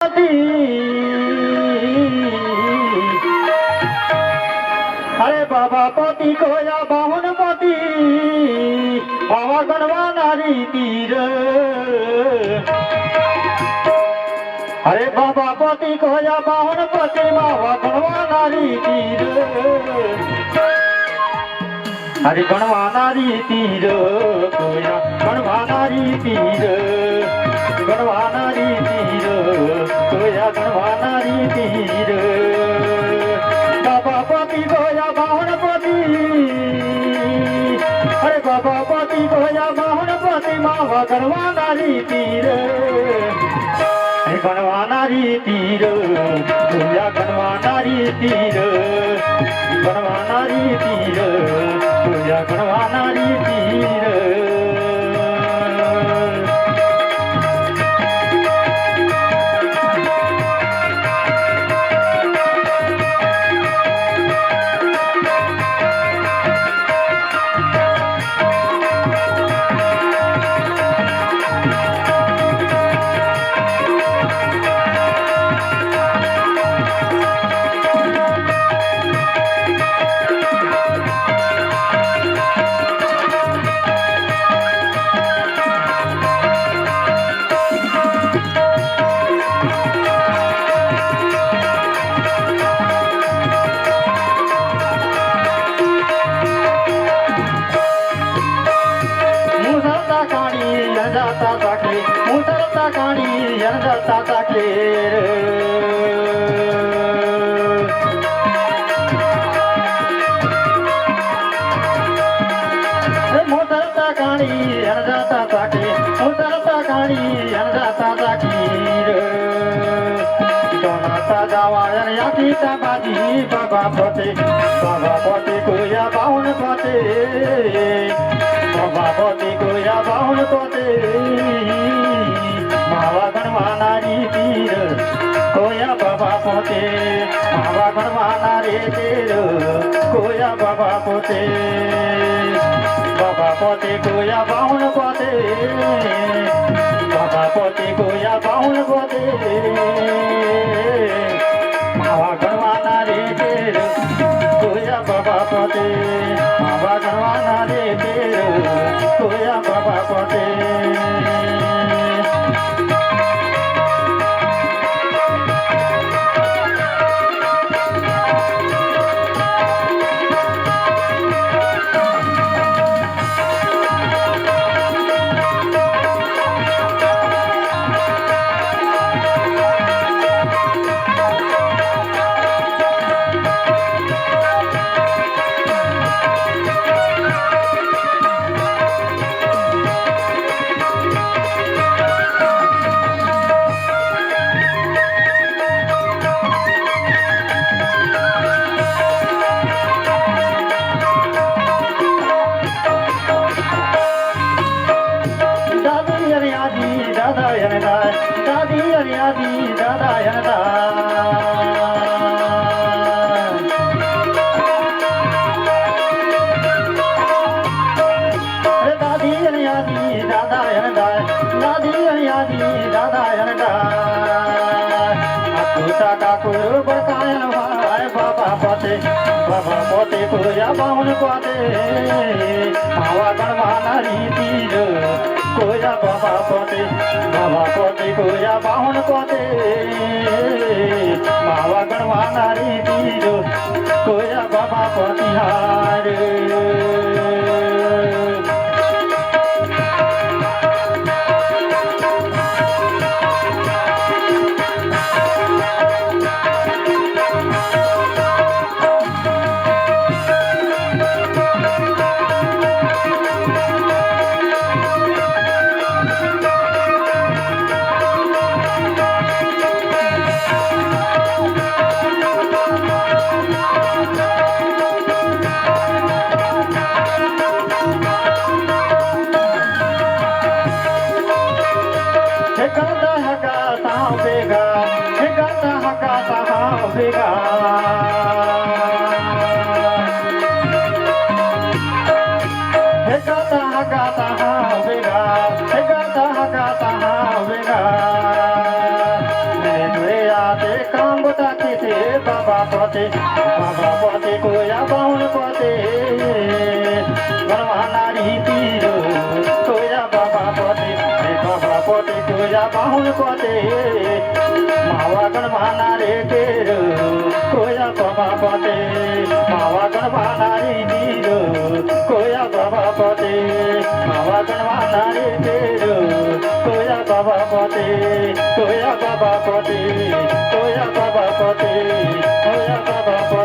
अरे बाबा पति को या बाहुन पति बाबा गणवा नारी तीर। अरे बाबा पति को या बाहुन पति बाबा गणवा नारी तीर। अरे गणवा नारी तीर कोया गणवा नारी तीर गणवा नारी तीर कोया गणवा नारी तीर। बाबा पति कोया बाहुन पति अरे बाबा पति कोया बाहुन पति मावा गणवा नारी तीर। गणवा नारी तीर कोया गणवा नारी तीर गणवा नारी तीर कोया गणवा नारी तीर। मुसरता काणी जनता केर मुसरता काणी जनता के मुसरता काणी जनता कीर। दोनाता जावा याची बाजी बाबा पोते कोया बाहुन पोते बाबा पोते कोया बाहुन पोते मावा गणवा नारी तीर कोया बाबा पोते मावा गणवा नारी तीर कोया बाबा पोते कोया बाहुन पोते बाबा पोते कोया बाहुन पोते मावा गणवा नारी तीर कोया बाबा पोते मावा गणवा नारी तीर कोया बाबा पोते। दादी अरियादी दादा यनदा दादी अरियादी दादा यनदा दादी अरियादी दादा यनदा अकुता काकू बकायन भाई बाबा पोते कोया बाहुन पोते मावा गणवा नारी तीर कोया बाबा पोते कोया बाहुन पोते मावा गणवा नारी तीर कोया बाबा पोती हार। काम बताते थे बाबा पते कोया बाहुन पते गणवाना रीतिर कोया बाबा पते कोया बाहुन पते मावा गणवाना रे तेर कोया बाबा पते मावा गणवाना रीतिर कोया बाबा पते मावा गणवाना रे तेर कोया बाबा पते कोया बाबा पते कोया बाबा पते कोया बाबा पते